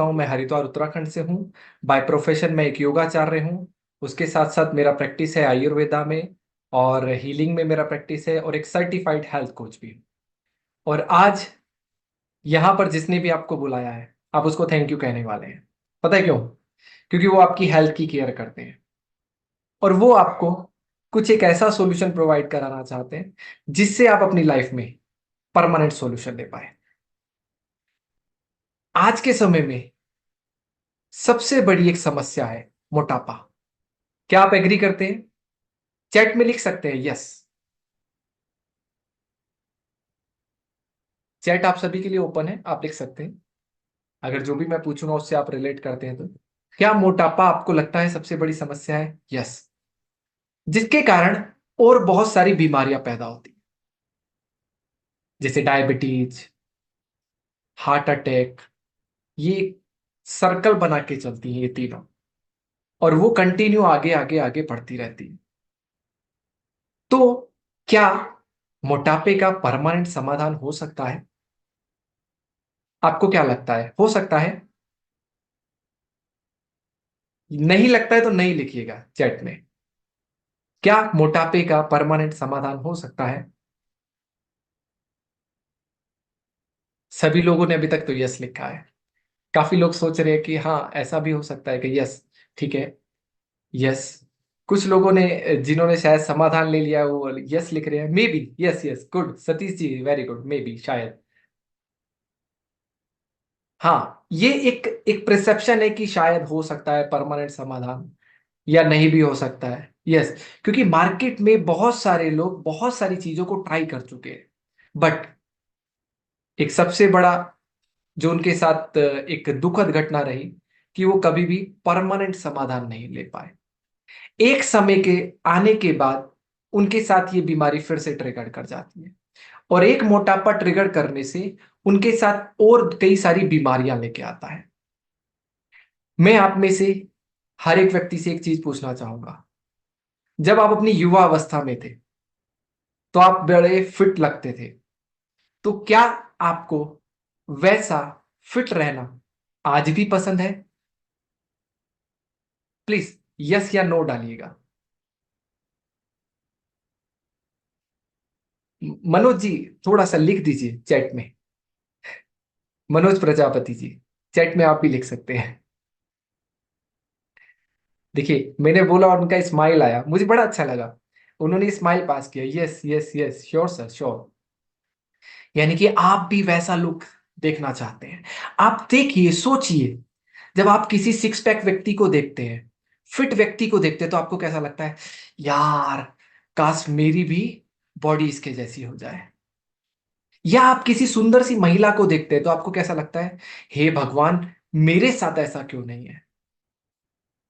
हूँ। मैं हरिद्वार उत्तराखंड से हूँ। बाय प्रोफेशन मैं एक योगाचार्य हूँ। उसके साथ साथ मेरा प्रैक्टिस है आयुर्वेदा में, और हीलिंग में मेरा प्रैक्टिस है, और एक सर्टिफाइड हेल्थ कोच भी हूँ। और आज यहाँ पर जिसने भी आपको बुलाया है, आप उसको थैंक यू कहने वाले हैं। पता है क्यों? क्योंकि वो आपकी हेल्थ की केयर करते हैं, और वो आपको कुछ एक ऐसा सॉल्यूशन प्रोवाइड कराना चाहते हैं जिससे आप अपनी लाइफ में परमानेंट सॉल्यूशन ले पाए। आज के समय में सबसे बड़ी एक समस्या है मोटापा। क्या आप एग्री करते हैं? चैट में लिख सकते हैं यस। चैट आप सभी के लिए ओपन है, आप लिख सकते हैं। अगर जो भी मैं पूछूंगा उससे आप रिलेट करते हैं तो। क्या मोटापा आपको लगता है सबसे बड़ी समस्या है? यस। जिसके कारण और बहुत सारी बीमारियां पैदा होती हैं, जैसे डायबिटीज, हार्ट अटैक। ये सर्कल बना के चलती हैं ये तीनों, और वो कंटिन्यू आगे आगे आगे बढ़ती रहती है। तो क्या मोटापे का परमानेंट समाधान हो सकता है? आपको क्या लगता है, हो सकता है? नहीं लगता है तो नहीं लिखिएगा चैट में। क्या मोटापे का परमानेंट समाधान हो सकता है? सभी लोगों ने अभी तक तो यस लिखा है। काफी लोग सोच रहे हैं कि हाँ ऐसा भी हो सकता है कि यस। ठीक है, यस। कुछ लोगों ने, जिन्होंने शायद समाधान ले लिया, वो यस लिख रहे हैं। Maybe, yes yes, good Satish ji, very good. Maybe, शायद। हाँ, ये एक एक प्रिसेप्शन है कि शायद हो सकता है परमानेंट समाधान, या नहीं भी हो सकता है। यस। क्योंकि मार्केट में बहुत सारे लोग बहुत सारी चीजों को ट्राई कर चुके हैं, बट एक सबसे बड़ा जो उनके साथ एक दुखद घटना रही कि वो कभी भी परमानेंट समाधान नहीं ले पाए। एक समय के आने के बाद उनके साथ ये बीमारी फिर से ट्रिगर कर जाती है, और एक मोटापा ट्रिगर करने से उनके साथ और कई सारी बीमारियां लेके आता है। मैं आप में से हर एक व्यक्ति से एक चीज पूछना चाहूंगा। जब आप अपनी युवा अवस्था में थे तो आप बड़े फिट लगते थे, तो क्या आपको वैसा फिट रहना आज भी पसंद है? प्लीज यस या नो डालिएगा। मनोज जी, थोड़ा सा लिख दीजिए चैट में। मनोज प्रजापति जी, चैट में आप भी लिख सकते हैं। देखिए, मैंने बोला और उनका स्माइल आया, मुझे बड़ा अच्छा लगा। उन्होंने स्माइल पास किया, yes yes yes, sure sir, sure. यानी कि आप भी वैसा लुक देखना चाहते हैं। आप देखिए, सोचिए, जब आप किसी सिक्स पैक व्यक्ति को देखते हैं, फिट व्यक्ति को देखते हैं, तो आपको कैसा लगता है? यार, काश मेरी भी बॉडी इसके जैसी हो जाए। या आप किसी सुंदर सी महिला को देखते हैं तो आपको कैसा लगता है? हे भगवान, मेरे साथ ऐसा क्यों नहीं है?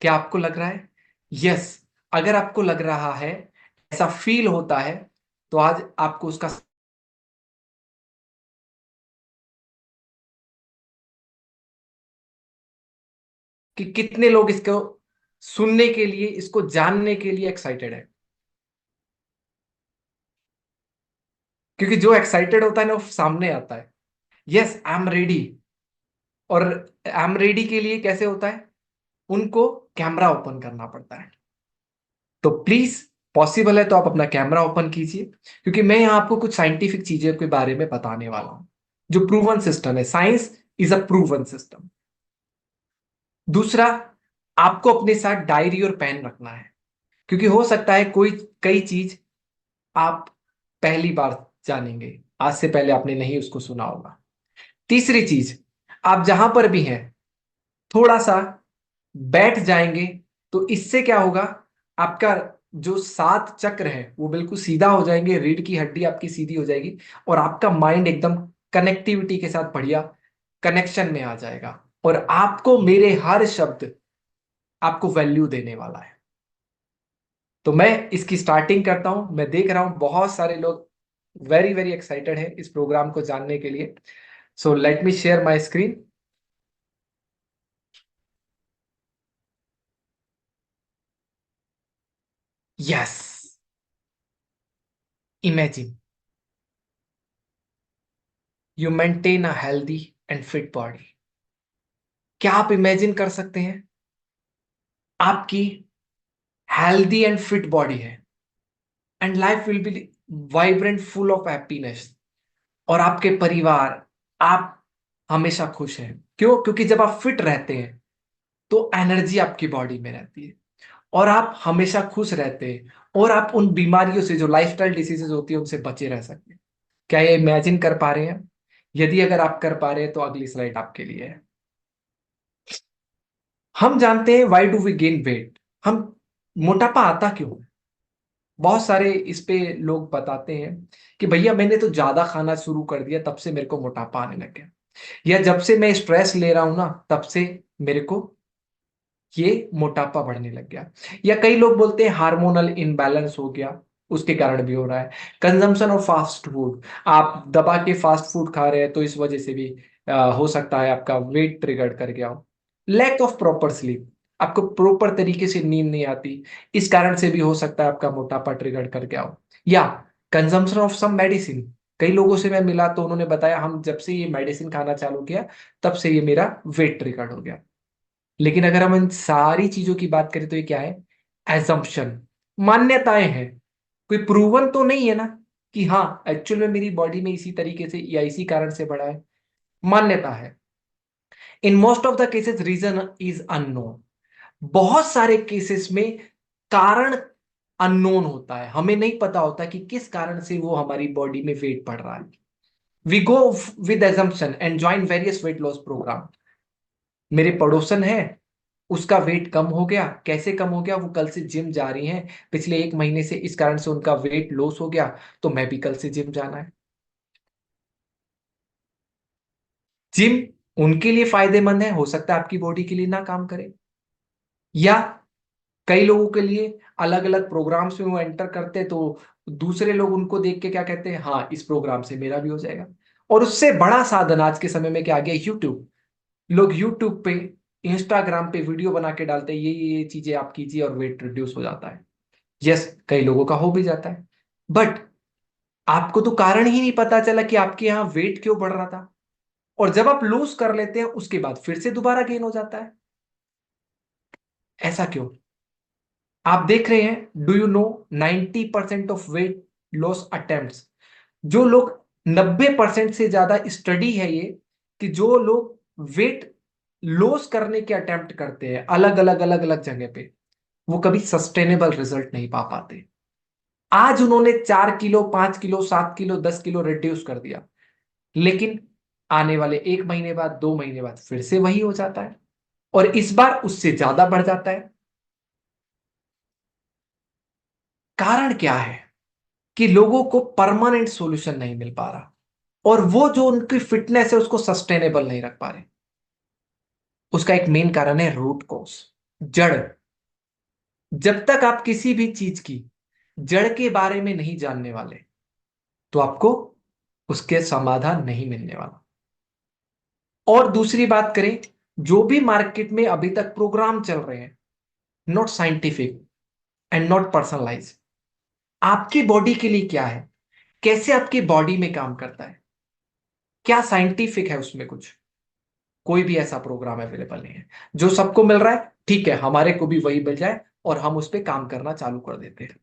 क्या आपको लग रहा है? यस। अगर आपको लग रहा है, ऐसा फील होता है, तो आज आपको उसका कि कितने लोग इसको सुनने के लिए, इसको जानने के लिए एक्साइटेड है। क्योंकि जो एक्साइटेड होता है ना, वो सामने आता है। Yes, I am ready. और आई एम रेडी के लिए कैसे होता है? उनको कैमरा ओपन करना पड़ता है। तो प्लीज, पॉसिबल है तो आप अपना कैमरा ओपन कीजिए, क्योंकि मैं यहां आपको कुछ साइंटिफिक चीजों के बारे में बताने वाला हूं, जो प्रूवन सिस्टम है। Science is a proven system. दूसरा, आपको अपने साथ डायरी और पेन रखना है, क्योंकि हो सकता है कोई कई चीज आप पहली बार जानेंगे, आज से पहले आपने नहीं उसको सुना होगा। तीसरी चीज, आप जहां पर भी हैं, थोड़ा सा बैठ जाएंगे, तो इससे क्या होगा? आपका जो सात चक्र है वो बिल्कुल सीधा हो जाएंगे, रीढ़ की हड्डी आपकी सीधी हो जाएगी, और आपका माइंड एकदम कनेक्टिविटी के साथ बढ़िया कनेक्शन में आ जाएगा, और आपको मेरे हर शब्द आपको वैल्यू देने वाला है। तो मैं इसकी स्टार्टिंग करता हूं। मैं देख रहा हूं बहुत सारे लोग वेरी वेरी एक्साइटेड है इस प्रोग्राम को जानने के लिए। So let me share my screen. Yes. Imagine you maintain a healthy and fit body. क्या आप इमेजिन कर सकते हैं आपकी हेल्दी एंड फिट बॉडी है and life will be vibrant full of happiness, और आपके परिवार, आप हमेशा खुश हैं। क्यों? क्योंकि जब आप फिट रहते हैं तो एनर्जी आपकी बॉडी में रहती है और आप हमेशा खुश रहते हैं, और आप उन बीमारियों से, जो लाइफस्टाइल डिसीजेज होती है, उनसे बचे रह सकते हैं। क्या ये इमेजिन कर पा रहे हैं? यदि अगर आप कर पा रहे हैं तो अगली स्लाइड आपके लिए है। हम जानते हैं why do we gain weight, हम मोटापा आता क्यों है? बहुत सारे इस पे लोग बताते हैं कि भैया मैंने तो ज्यादा खाना शुरू कर दिया, तब से मेरे को मोटापा आने लग गया, या जब से मैं स्ट्रेस ले रहा हूं ना, तब से मेरे को ये मोटापा बढ़ने लग गया। या कई लोग बोलते हैं हार्मोनल इनबैलेंस हो गया, उसके कारण भी हो रहा है। कंजम्पशन ऑफ फास्ट फूड, आप दबा के फास्ट फूड खा रहे हैं तो इस वजह से भी हो सकता है आपका वेट ट्रिगर कर गया हो। लैक ऑफ प्रॉपर स्लीप, आपको प्रॉपर तरीके से नींद नहीं आती, इस कारण से भी हो सकता है आपका मोटापा ट्रिगर कर गया हो। या कंजम्पशन ऑफ सम मेडिसिन, कई लोगों से मैं मिला तो उन्होंने बताया हम जब से ये मेडिसिन खाना चालू किया, तब से ये मेरा वेट ट्रिगर हो गया। लेकिन अगर हम इन सारी चीजों की बात करें तो ये क्या है? एजम्पशन, मान्यताएं हैं। कोई प्रूवन तो नहीं है ना कि हाँ एक्चुअल में मेरी बॉडी में इसी तरीके से या इसी कारण से बढ़ा है। मान्यता है। In most of the cases reason is unknown, बहुत सारे केसेस में कारण अननोन होता है, हमें नहीं पता होता कि किस कारण से वो हमारी बॉडी में वेट बढ़ रहा है। We go with assumption and join various weight loss programme. मेरे पड़ोसन है, उसका वेट कम हो गया, कैसे कम हो गया? वो कल से जिम जा रही हैं, पिछले 1 महीने से, इस कारण से उनका वेट लॉस हो गया, तो मैं भी कल से जिम जाना है। जिम उनके लिए फायदेमंद है, हो सकता है आपकी बॉडी के लिए ना काम करे। या कई लोगों के लिए अलग अलग प्रोग्राम्स में वो एंटर करते हैं, तो दूसरे लोग उनको देख के क्या कहते हैं, हाँ इस प्रोग्राम से मेरा भी हो जाएगा। और उससे बड़ा साधन आज के समय में क्या आ गया? यूट्यूब। लोग यूट्यूब पे, इंस्टाग्राम पे वीडियो बना के डालते हैं, ये चीजें आप कीजिए और वेट रिड्यूस हो जाता है। यस, कई लोगों का हो भी जाता है, बट आपको तो कारण ही नहीं पता चला कि आपके यहां वेट क्यों बढ़ रहा था। और जब आप लूज कर लेते हैं उसके बाद फिर से दोबारा गेन हो जाता है। ऐसा क्यों? आप देख रहे हैं, do you no 90% of weight loss attempts, जो लोग 90% से ज्यादा स्टडी है ये, कि जो लोग वेट लॉस करने के अटेम्प्ट करते हैं अलग अलग जगह पे, वो कभी सस्टेनेबल रिजल्ट नहीं पा पाते। आज उन्होंने 4 kilo, 5 kilo, 7 kilo, 10 kilo reduce कर दिया, लेकिन आने वाले 1 महीने बाद, 2 महीने बाद फिर से वही हो जाता है, और इस बार उससे ज्यादा बढ़ जाता है। कारण क्या है? कि लोगों को परमानेंट सॉल्यूशन नहीं मिल पा रहा, और वो जो उनकी फिटनेस है उसको सस्टेनेबल नहीं रख पा रहे। उसका एक मेन कारण है रूट कॉज, जड़। जब तक आप किसी भी चीज की जड़ के बारे में नहीं जानने वाले, तो आपको उसके समाधान नहीं मिलने वाला। और दूसरी बात करें, जो भी मार्केट में अभी तक प्रोग्राम चल रहे हैं, not scientific and not personalise. आपकी बॉडी के लिए क्या है, कैसे आपकी बॉडी में काम करता है, क्या साइंटिफिक है उसमें कुछ? कोई भी ऐसा प्रोग्राम अवेलेबल नहीं है। जो सबको मिल रहा है, ठीक है, हमारे को भी वही मिल जाए, और हम उस पर काम करना चालू कर देते हैं।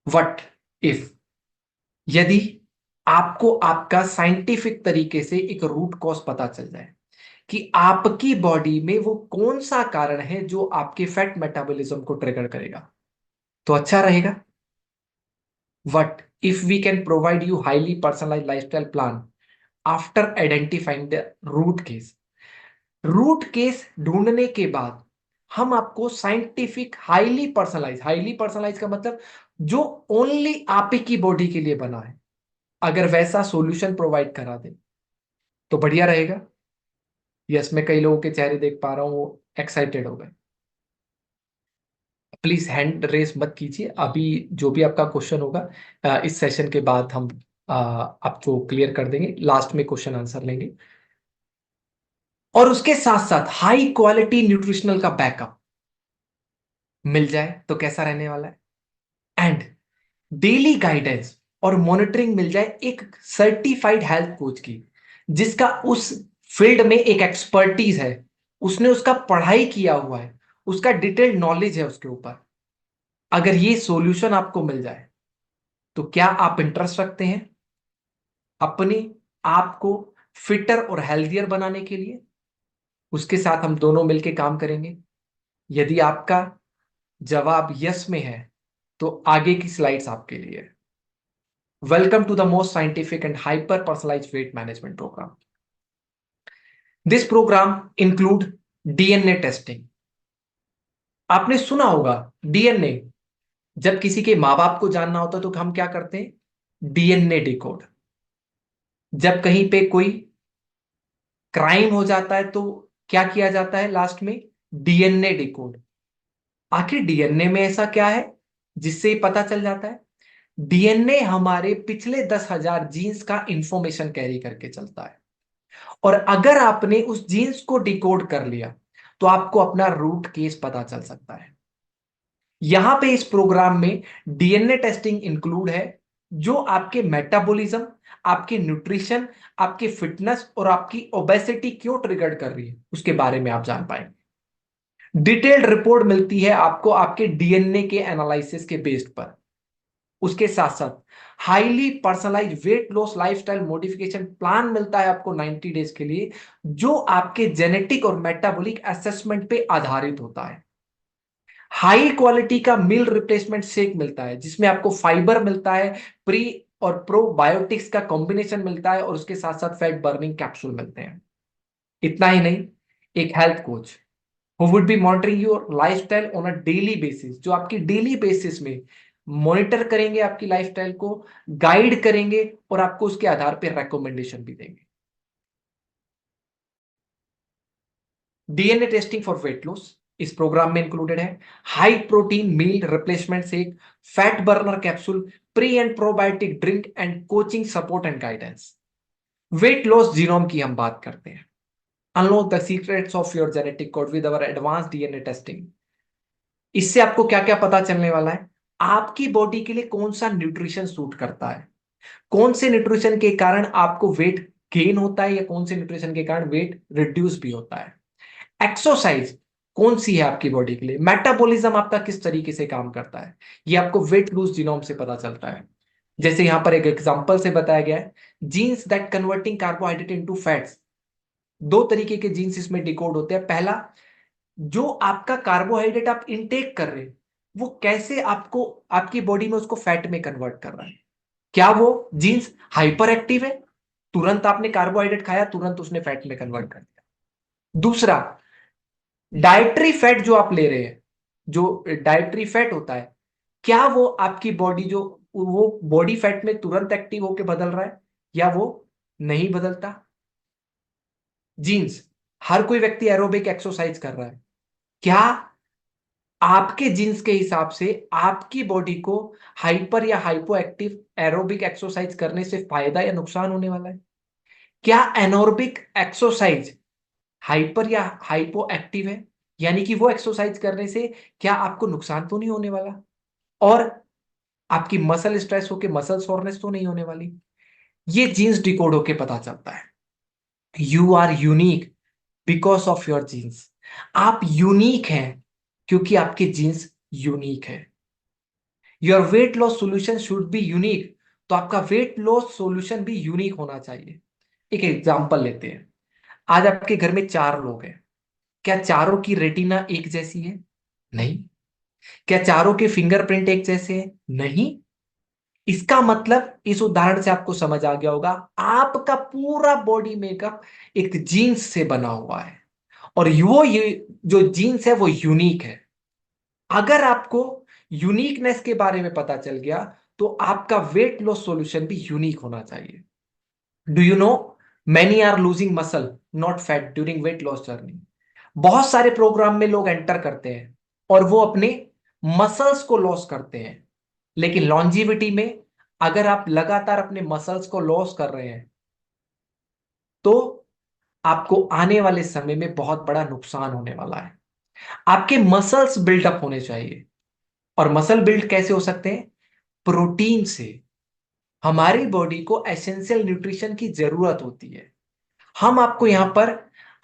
वट इफ, यदि आपको आपका साइंटिफिक तरीके से एक रूट कॉज पता चल जाए कि आपकी बॉडी में वो कौन सा कारण है जो आपके फैट मेटाबॉलिज्म को ट्रिगर करेगा, तो अच्छा रहेगा। What if we can provide you highly personalise lifestyle plan after identifying the root cause. Root cause ढूंढने के बाद हम आपको साइंटिफिक हाईली पर्सनलाइज का मतलब जो ओनली आप ही की बॉडी के लिए बना है, अगर वैसा सॉल्यूशन प्रोवाइड करा दे तो बढ़िया रहेगा। यस, मैं कई लोगों के चेहरे देख पा रहा हूं, वो एक्साइटेड हो गए। प्लीज हैंड रेस मत कीजिए अभी, जो भी आपका क्वेश्चन होगा इस सेशन के बाद हम आपको क्लियर कर देंगे, लास्ट में क्वेश्चन आंसर लेंगे। और उसके साथ साथ हाई क्वालिटी न्यूट्रिशनल का बैकअप मिल जाए तो कैसा रहने वाला है। एंड डेली गाइडेंस और मॉनिटरिंग मिल जाए एक सर्टिफाइड हेल्थ कोच की, जिसका उस फील्ड में एक एक्सपर्टीज है, उसने उसका पढ़ाई किया हुआ है, उसका डिटेल्ड नॉलेज है उसके ऊपर, अगर ये सॉल्यूशन आपको मिल जाए तो क्या आप इंटरेस्ट रखते हैं अपने आप को फिटर और हेल्थियर बनाने के लिए? उसके साथ हम दोनों मिलकर काम करेंगे। यदि आपका जवाब यस में है तो आगे की स्लाइड्स आपके लिए। Welcome to the most scientific and hyper personalised weight management programme. This programme include DNA testing. आपने सुना होगा डीएनए, जब किसी के माँ बाप को जानना होता है तो हम क्या करते हैं? DNA decode. जब कहीं पे कोई क्राइम हो जाता है तो क्या किया जाता है लास्ट में? DNA decode. आखिर डीएनए में ऐसा क्या है जिससे ये पता चल जाता है? डीएनए हमारे पिछले 10,000 जीन्स का इंफॉर्मेशन कैरी करके चलता है, और अगर आपने उस जीन्स को डिकोड कर लिया तो आपको अपना रूट केस पता चल सकता है। यहां पे इस प्रोग्राम में डीएनए टेस्टिंग इंक्लूड है, जो आपके मेटाबॉलिज्म, आपके न्यूट्रिशन, आपके फिटनेस और आपकी ओबेसिटी क्यों ट्रिगर कर रही है उसके बारे में आप जान पाएंगे। डिटेल्ड रिपोर्ट मिलती है आपको आपके डीएनए के एनालिसिस के बेस्ड पर। उसके साथ साथ highly personalise weight loss lifestyle modification plan मिलता है आपको 90 डेज के लिए, जो आपके जेनेटिक और मेटाबॉलिक असेसमेंट पे आधारित होता है। हाई क्वालिटी का मील रिप्लेसमेंट शेक मिलता है जिसमें आपको फाइबर मिलता है, प्री और प्रोबायोटिक्स का कॉम्बिनेशन मिलता है, और उसके साथ साथ फैट बर्निंग कैप्सूल मिलते हैं। इतना ही नहीं, एक health coach who would be monitoring your lifestyle on a daily basis, जो आपकी डेली बेसिस में मॉनिटर करेंगे आपकी लाइफस्टाइल को, गाइड करेंगे और आपको उसके आधार पर रेकमेंडेशन भी देंगे। DNA testing for weight loss इस प्रोग्राम में इंक्लूडेड है। High protein meal replacement shake, fat burner capsule, pre and probiotic drink and coaching support and guidance. Weight loss genome की हम बात करते हैं। Unlock the secrets of your genetic code with our advance DNA testing. इससे आपको क्या क्या पता चलने वाला है? आपकी बॉडी के लिए कौन सा न्यूट्रिशन सूट करता है, कौन से न्यूट्रिशन के कारण आपको वेट गेन होता है या कौन से न्यूट्रिशन के कारण वेट रिड्यूस भी होता है। एक्सरसाइज कौन सी है आपकी बॉडी के लिए, मेटाबॉलिज्म आपका किस तरीके से काम करता है, ये आपको वेट लूज जीनोम से पता चलता है। जैसे यहां पर एक एग्जांपल से बताया गया है, genes that converting carbohydrate into fats. दो तरीके के जीन्स इसमें डिकोड होते हैं। पहला, जो आपका कार्बोहाइड्रेट आप इनटेक कर रहे हैं वो कैसे आपको आपकी बॉडी में उसको फैट में कन्वर्ट कर रहा है। क्या वो जीन्स हाइपर एक्टिव है, तुरंत आपने कार्बोहाइड्रेट खाया तुरंत उसने फैट में कन्वर्ट कर दिया। दूसरा, डाइटरी फैट जो आप ले रहे हैं, जो डाइटरी फैट होता है, क्या वो आपकी बॉडी जो वो बॉडी फैट में तुरंत एक्टिव होकर बदल रहा है या वो नहीं बदलता। जीन्स, हर कोई व्यक्ति एरोबिक एक्सरसाइज कर रहा है, क्या आपके जीन्स के हिसाब से आपकी बॉडी को हाइपर या हाइपो एक्टिव एरोबिक एक्सरसाइज करने से फायदा या नुकसान होने वाला है? क्या एनोरबिक एक्सरसाइज हाइपर या हाइपो एक्टिव है, यानी कि वो एक्सरसाइज करने से क्या आपको नुकसान तो नहीं होने वाला, और आपकी मसल स्ट्रेस होके मसल सोरनेस तो नहीं होने वाली? ये जीन्स डिकोड होके पता चलता है। You are unique because of your genes. आप यूनिक हैं क्योंकि आपके जीन्स यूनिक है। Your weight loss solution should be unique, तो आपका वेट लॉस सोल्यूशन भी यूनिक होना चाहिए। एक एग्जांपल लेते हैं। आज आपके घर में 4 लोग हैं, क्या चारों की रेटिना एक जैसी है? नहीं। क्या चारों के फिंगरप्रिंट एक जैसे हैं? नहीं। इसका मतलब इस उदाहरण से आपको समझ आ गया होगा, आपका पूरा बॉडी मेकअप एक जीन्स से बना हुआ है, और वो ये जो जीन्स है वो यूनिक है। अगर आपको यूनिकनेस के बारे में पता चल गया तो आपका वेट लॉस सॉल्यूशन भी यूनिक होना चाहिए। Do you know, many are losing muscle not fat during weight loss journey. बहुत सारे प्रोग्राम में लोग एंटर करते हैं और वो अपने मसल्स को लॉस करते हैं, लेकिन लॉन्जिविटी में अगर आप लगातार अपने मसल्स को लॉस कर रहे हैं तो आपको आने वाले समय में बहुत बड़ा नुकसान होने वाला है। आपके मसल्स बिल्डअप होने चाहिए, और मसल बिल्ड कैसे हो सकते हैं? प्रोटीन से। हमारी बॉडी को एसेंशियल न्यूट्रिशन की जरूरत होती है। हम आपको यहां पर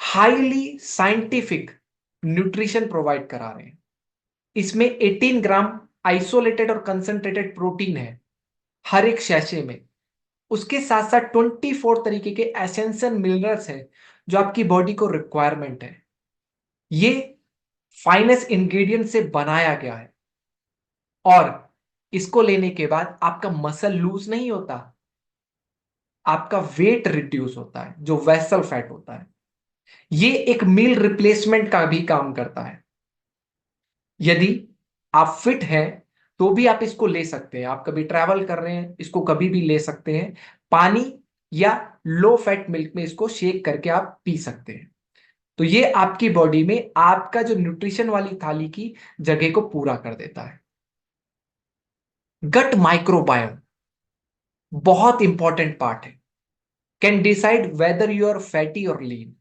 हाईली साइंटिफिक न्यूट्रिशन प्रोवाइड करा रहे हैं। इसमें 18 ग्राम आइसोलेटेड और कंसंट्रेटेड प्रोटीन है हर एक शैशे में। उसके साथ साथ 24 तरीके के एसेंशियल मिनरल्स हैं जो आपकी बॉडी को रिक्वायरमेंट है। ये फाइनेस्ट इंग्रेडिएंट से बनाया गया है और इसको लेने के बाद आपका मसल लूज नहीं होता, आपका वेट रिड्यूस होता है जो वेसल फैट होता है। ये एक मील रिप्लेसमेंट का भी काम करता है। यदि आप फिट हैं तो भी आप इसको ले सकते हैं। आप कभी ट्रैवल कर रहे हैं इसको कभी भी ले सकते हैं। पानी या लो फैट मिल्क में इसको शेक करके आप पी सकते हैं। तो ये आपकी बॉडी में आपका जो न्यूट्रिशन वाली थाली की जगह को पूरा कर देता है। गट माइक्रोबायोम बहुत इंपॉर्टेंट पार्ट है। Can decide whether you are fatty और लीन।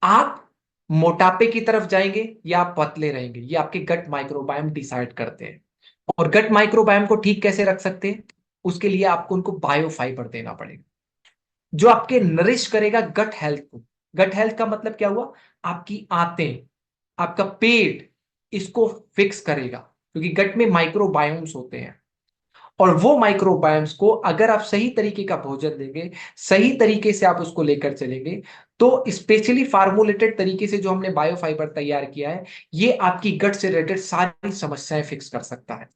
आप मोटापे की तरफ जाएंगे या आप पतले रहेंगे, ये आपके गट माइक्रोबायोम डिसाइड करते हैं। और गट माइक्रोबायोम को ठीक कैसे रख सकते हैं, उसके लिए आपको उनको बायोफाइबर देना पड़ेगा जो आपके नरिश करेगा गट हेल्थ को। गट हेल्थ का मतलब क्या हुआ, आपकी आंतें, आपका पेट, इसको फिक्स करेगा क्योंकि गट में माइक्रोबायोम्स होते हैं। और वो माइक्रोबायोम्स को अगर आप सही तरीके का भोजन देंगे, सही तरीके से आप उसको लेकर चलेंगे, तो स्पेशली फार्मूलेटेड तरीके से जो हमने बायोफाइबर तैयार किया है, ये आपकी गट से रिलेटेड सारी समस्याएं फिक्स कर सकता है।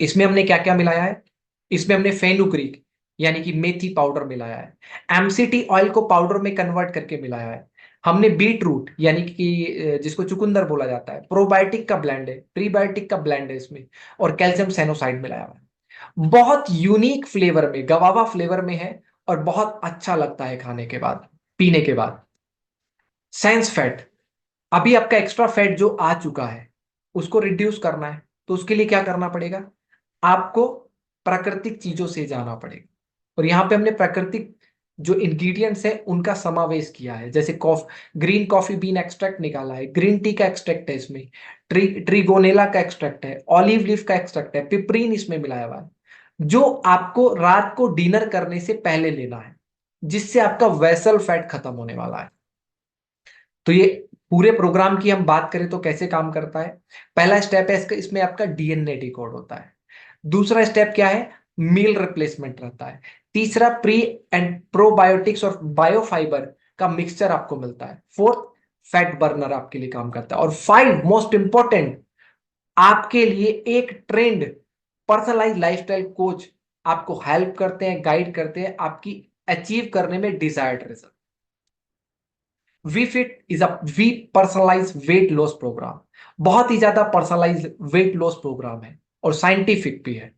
इसमें हमने क्या क्या मिलाया है, इसमें हमने फेनुग्रीक यानी कि मेथी पाउडर मिलाया है। एमसीटी ऑयल को पाउडर में कन्वर्ट करके मिलाया है। हमने बीट रूट यानी कि जिसको चुकंदर बोला जाता है, प्रोबायोटिक का ब्लेंड है, प्रीबायोटिक का ब्लेंड है इसमें, और कैल्शियम सेनोसाइड मिलाया हुआ है। बहुत यूनिक फ्लेवर में, गवावा फ्लेवर में है और बहुत अच्छा लगता है खाने के बाद, पीने के बाद। सेंस फैट, अभी आपका एक्स्ट्रा फैट जो आ चुका है उसको रिड्यूस करना है, तो उसके लिए क्या करना पड़ेगा, आपको प्राकृतिक चीजों से जाना पड़ेगा। और यहां पे हमने प्राकृतिक जो इंग्रेडिएंट्स है उनका समावेश किया है, जैसे ग्रीन कॉफी बीन एक्सट्रैक्ट निकाला है, ग्रीन टी का एक्सट्रैक्ट है इसमें, ट्रीगोनेला का एक्सट्रैक्ट है, ऑलिव लीफ का एक्सट्रैक्ट है, पिपरीन इसमें मिलाया हुआ है, जो आपको रात को डिनर करने से पहले लेना है, जिससे आपका वेसल फैट खत्म होने वाला है। तो ये पूरे प्रोग्राम की हम बात करें तो कैसे काम करता है। पहला स्टेप है इसका, इसमें आपका डीएनए डिकोड होता है। दूसरा स्टेप क्या है, मील रिप्लेसमेंट रहता है। तीसरा प्री एंड प्रोबायोटिक्स और बायोफाइबर का मिक्सचर आपको मिलता है। फोर्थ, फैट बर्नर आपके लिए काम करता है। और फाइव मोस्ट इंपॉर्टेंट, आपके लिए एक ट्रेंड पर्सनलाइज लाइफस्टाइल कोच आपको हेल्प करते हैं, गाइड करते हैं आपकी अचीव करने में desired result. We fit is a we personalise weight loss programme, बहुत ही ज्यादा पर्सनलाइज वेट लॉस प्रोग्राम है और साइंटिफिक भी है।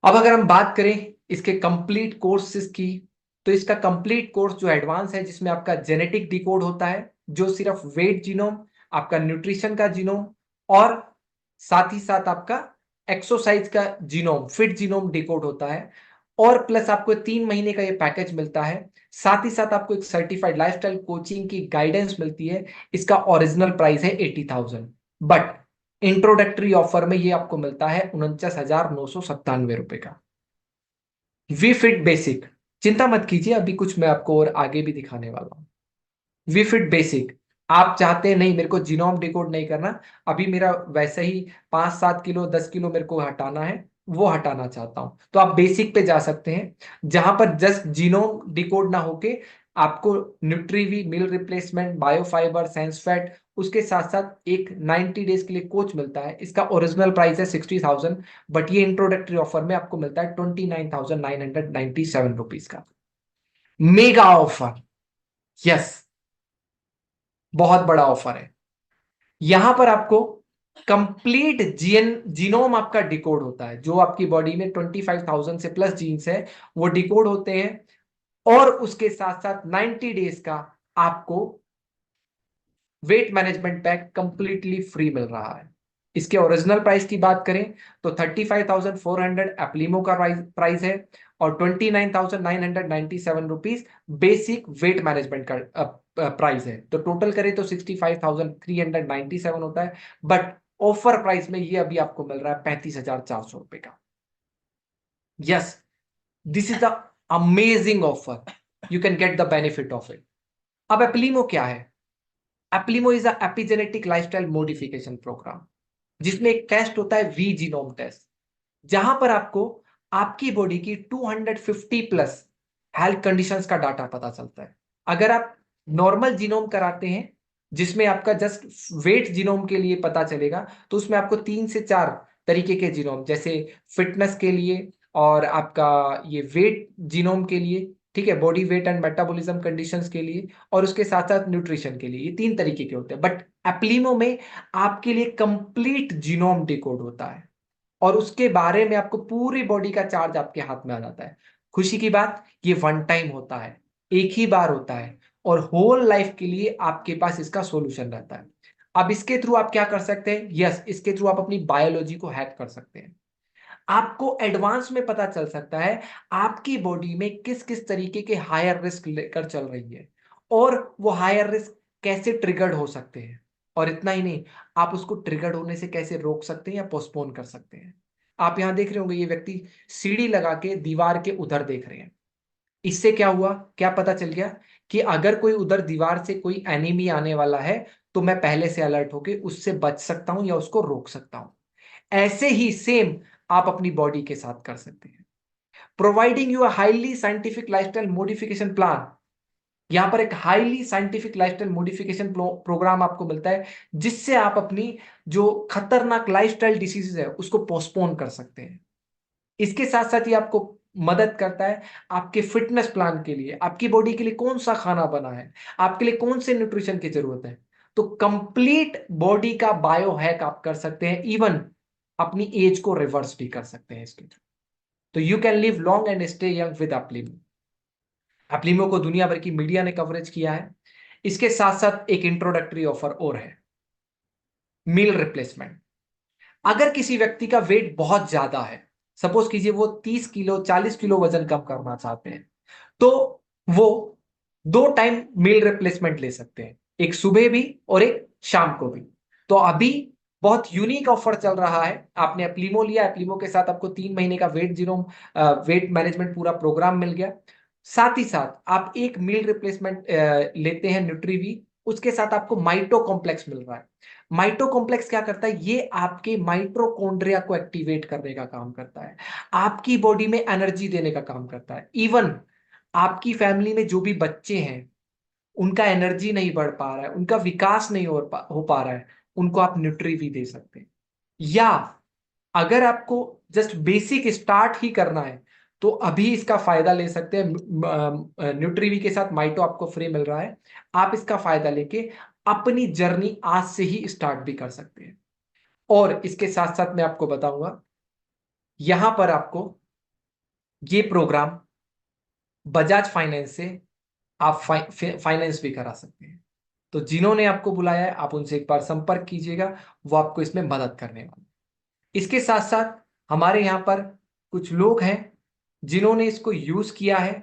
अब अगर हम बात करें इसके कंप्लीट कोर्सेज की, तो इसका कंप्लीट कोर्स जो एडवांस है, जिसमें आपका जेनेटिक डिकोड होता है, जो सिर्फ वेट जीनोम, आपका न्यूट्रिशन का जीनोम, और साथ ही साथ आपका एक्सरसाइज का जीनोम, फिट जीनोम डिकोड होता है। और प्लस आपको 3 महीने का ये पैकेज मिलता है। साथ ही साथ आपको एक सर्टिफाइड लाइफस्टाइल कोचिंग की गाइडेंस मिलती है। इसका ओरिजिनल प्राइस है 80,000, बट इंट्रोडक्टरी ऑफर में ये आपको मिलता है 49,997 रुपए का। वी फिट बेसिक, चिंता मत कीजिए, अभी कुछ मैं आपको और आगे भी दिखाने वाला हूं। वी फिट बेसिक, आप चाहते हैं नहीं मेरे को जीनोम डिकोड नहीं करना, अभी मेरा वैसे ही 5-7 किलो 10 किलो मेरे को हटाना है, वो हटाना चाहता हूं, तो आप बेसिक पे जा सकते हैं, जहां पर जस्ट जीनोम डिकोड ना होके आपको न्यूट्रीवी, मील रिप्लेसमेंट, बायोफाइबर, सेंसफैट, उसके साथ साथ एक 90 डेज के लिए कोच मिलता है। इसका ओरिजिनल प्राइस है 60,000, बट ये इंट्रोडक्टरी ऑफर में आपको मिलता है 29,997 रुपीज का मेगा ऑफर। यस, बहुत बड़ा ऑफर है। यहां पर आपको कंप्लीट जीनोम आपका डिकोड होता है, जो आपकी बॉडी में 25,000 से प्लस जीन्स है वो डिकोड होते हैं। और उसके साथ साथ 90 डेज का आपको weight management pack completely free मिल रहा है। इसके ओरिजिनल प्राइस की बात करें तो 35,400 एप्लीमो का प्राइस है, और 29,997 रुपीज बेसिक वेट मैनेजमेंट का प्राइस है। तो टोटल करें तो 65,397 होता है, बट ऑफर प्राइस में ये अभी आपको मिल रहा है 35,400 रुपए का। Yes, this is the amazing offer. You can get the benefit of it. अब एप्लीमो क्या है? Eplimo is a epigenetic lifestyle modification programme, जिसमें एक टेस्ट होता है वी जीनोम टेस्ट, जहां पर आपको आपकी बॉडी की 250 प्लस हेल्थ कंडीशंस का डाटा पता चलता है। अगर आप नॉर्मल जीनोम कराते हैं, जिसमें आपका जस्ट वेट जीनोम के लिए पता चलेगा, तो उसमें आपको 3 से 4 तरीके के जीनोम, जैसे फिटनेस के लिए और आपका ये वेट जीनोम के लिए, ठीक है, body weight and metabolism conditions के लिए, और उसके साथ साथ न्यूट्रिशन के लिए, ये 3 तरीके के होते हैं। बट एप्लीमो में आपके लिए कंप्लीट जीनोम डिकोड होता है, और उसके बारे में आपको पूरी बॉडी का चार्ज आपके हाथ में आ जाता है। खुशी की बात, ये वन टाइम होता है, एक ही बार होता है, और होल लाइफ के लिए आपके पास इसका सॉल्यूशन रहता है। अब इसके थ्रू आप क्या कर सकते हैं? यस, इसके थ्रू आप अपनी बायोलॉजी को हैक कर सकते हैं। आपको एडवांस में पता चल सकता है आपकी बॉडी में किस किस तरीके के हायर रिस्क लेकर चल रही है, और वो हायर रिस्क कैसे ट्रिगर्ड हो सकते हैं। और इतना ही नहीं, आप उसको ट्रिगर्ड होने से कैसे रोक सकते हैं या पोस्टपोन कर सकते हैं। आप यहां देख रहे होंगे, ये व्यक्ति सीढ़ी लगा के दीवार के उधर देख रहे हैं। इससे क्या हुआ, क्या पता चल गया कि अगर कोई उधर दीवार से कोई एनिमी आने वाला है, तो मैं पहले से अलर्ट होकर उससे बच सकता हूं या उसको रोक सकता हूं। ऐसे ही सेम आप अपनी बॉडी के साथ कर सकते हैं। Providing you a highly scientific lifestyle modification plan, यहां पर एक highly scientific lifestyle modification programme आपको मिलता है, जिससे आप अपनी जो खतरनाक लाइफस्टाइल डिसीजेज है उसको पोस्टपोन कर सकते हैं। इसके साथ साथ ही आपको मदद करता है आपके फिटनेस प्लान के लिए, आपकी बॉडी के लिए कौन सा खाना बना है, आपके लिए कौन से न्यूट्रिशन की जरूरत है। तो कंप्लीट बॉडी का बायो हैक आप कर सकते हैं, इवन अपनी एज को रिवर्स भी कर सकते हैं इसके थ्रू। तो you can live long and stay young with Eplimo. Eplimo को दुनिया भर की मीडिया ने कवरेज किया है। इसके साथ साथ एक इंट्रोडक्टरी ऑफर और है, मील रिप्लेसमेंट। अगर किसी व्यक्ति का वेट बहुत ज्यादा है, सपोज कीजिए वो 30 किलो 40 किलो वजन कम करना चाहते हैं, तो वो 2 टाइम मील रिप्लेसमेंट ले सकते हैं, एक सुबह भी और एक शाम को भी। तो अभी बहुत यूनिक ऑफर चल रहा है। आपने एप्लीमो लिया, एप्लीमो के साथ आपको 3 महीने का वेट जीनोम वेट मैनेजमेंट पूरा प्रोग्राम मिल गया। साथ ही साथ आप एक मील रिप्लेसमेंट लेते हैं न्यूट्रीवी, उसके साथ आपको माइटो कॉम्प्लेक्स मिल रहा है। माइटो कॉम्प्लेक्स क्या करता है? ये आपके माइटोकॉन्ड्रिया को एक्टिवेट करने का काम करता है, आपकी बॉडी में एनर्जी देने का काम करता है। इवन आपकी फैमिली में जो भी बच्चे हैं, उनका एनर्जी नहीं बढ़ पा रहा है, उनका विकास नहीं हो पा रहा है, उनको आप न्यूट्रीवी दे सकते हैं। या अगर आपको जस्ट बेसिक स्टार्ट ही करना है, तो अभी इसका फायदा ले सकते हैं। न्यूट्रीवी के साथ माइटो आपको फ्री मिल रहा है, आप इसका फायदा लेके अपनी जर्नी आज से ही स्टार्ट भी कर सकते हैं। और इसके साथ साथ मैं आपको बताऊंगा, यहां पर आपको ये प्रोग्राम बजाज फाइनेंस से आप फाइनेंस भी करा सकते हैं। तो जिन्होंने आपको बुलाया है, आप उनसे एक बार संपर्क कीजिएगा, वो आपको इसमें मदद करने वाले हैं। इसके साथ साथ हमारे यहाँ पर कुछ लोग हैं जिन्होंने इसको यूज किया है,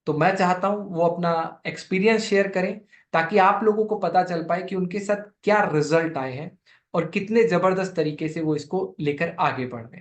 तो मैं चाहता हूं वो अपना एक्सपीरियंस शेयर करें, ताकि आप लोगों को पता चल पाए कि उनके साथ क्या रिजल्ट आए हैं और कितने जबरदस्त तरीके से वो इसको लेकर आगे बढ़ रहे हैं।